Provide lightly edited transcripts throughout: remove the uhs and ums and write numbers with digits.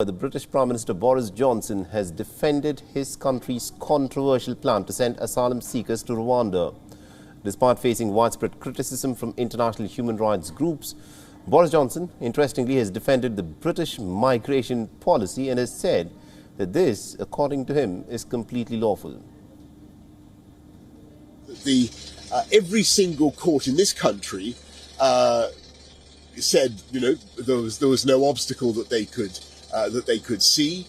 The British Prime Minister Boris Johnson has defended his country's controversial plan to send asylum seekers to Rwanda. Despite facing widespread criticism from international human rights groups, Boris Johnson, interestingly, has defended the British migration policy and has said that this, according to him, is completely lawful. Every single court in this country said, there was no obstacle that they could see.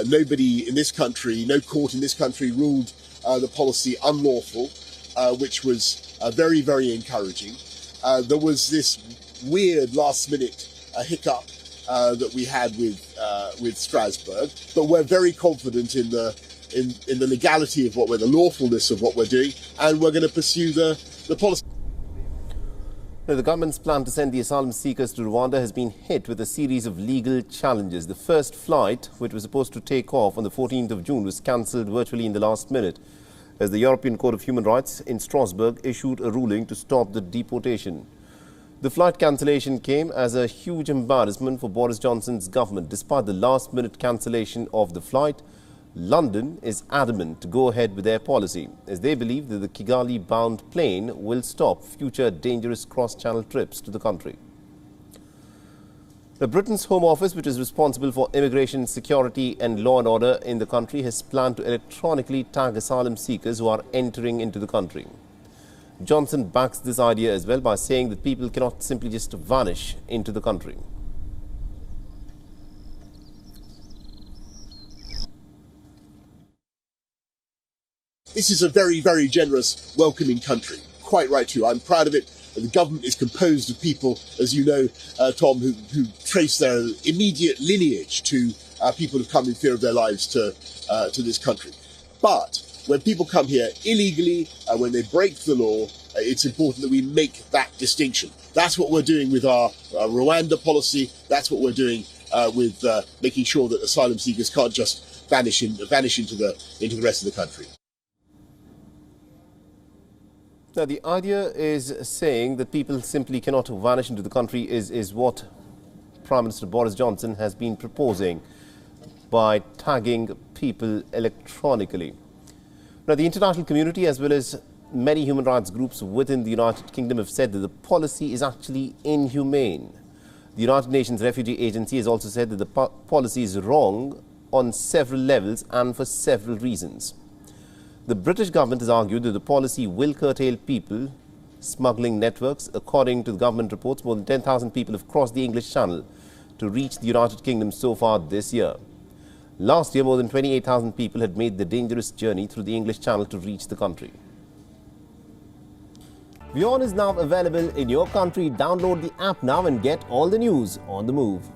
Nobody in this country, no court in this country ruled the policy unlawful, which was very, very encouraging. There was this weird last-minute hiccup that we had with Strasbourg, but we're very confident in the legality of the lawfulness of what we're doing, and we're going to pursue the policy. Now, the government's plan to send the asylum seekers to Rwanda has been hit with a series of legal challenges. The first flight, which was supposed to take off on the 14th of June, was cancelled virtually in the last minute, as the European Court of Human Rights in Strasbourg issued a ruling to stop the deportation. The flight cancellation came as a huge embarrassment for Boris Johnson's government. Despite the last-minute cancellation of the flight, London is adamant to go ahead with their policy, as they believe that the Kigali-bound plane will stop future dangerous cross-channel trips to the country. The Britain's Home Office, which is responsible for immigration, security and law and order in the country, has planned to electronically tag asylum seekers who are entering into the country. Johnson backs this idea as well by saying that people cannot simply just vanish into the country. This is a very, very generous, welcoming country. Quite right too. I'm proud of it. The government is composed of people, as you know, Tom, who trace their immediate lineage to people who've come in fear of their lives to this country. But when people come here illegally, when they break the law, it's important that we make that distinction. That's what we're doing with our Rwanda policy. That's what we're doing with making sure that asylum seekers can't just vanish into the rest of the country. Now, the idea is saying that people simply cannot vanish into the country is what Prime Minister Boris Johnson has been proposing by tagging people electronically. Now, the international community, as well as many human rights groups within the United Kingdom, have said that the policy is actually inhumane. The United Nations Refugee Agency has also said that the policy is wrong on several levels and for several reasons. The British government has argued that the policy will curtail people smuggling networks. According to the government reports, more than 10,000 people have crossed the English Channel to reach the United Kingdom so far this year. Last year, more than 28,000 people had made the dangerous journey through the English Channel to reach the country. WION is now available in your country. Download the app now and get all the news on the move.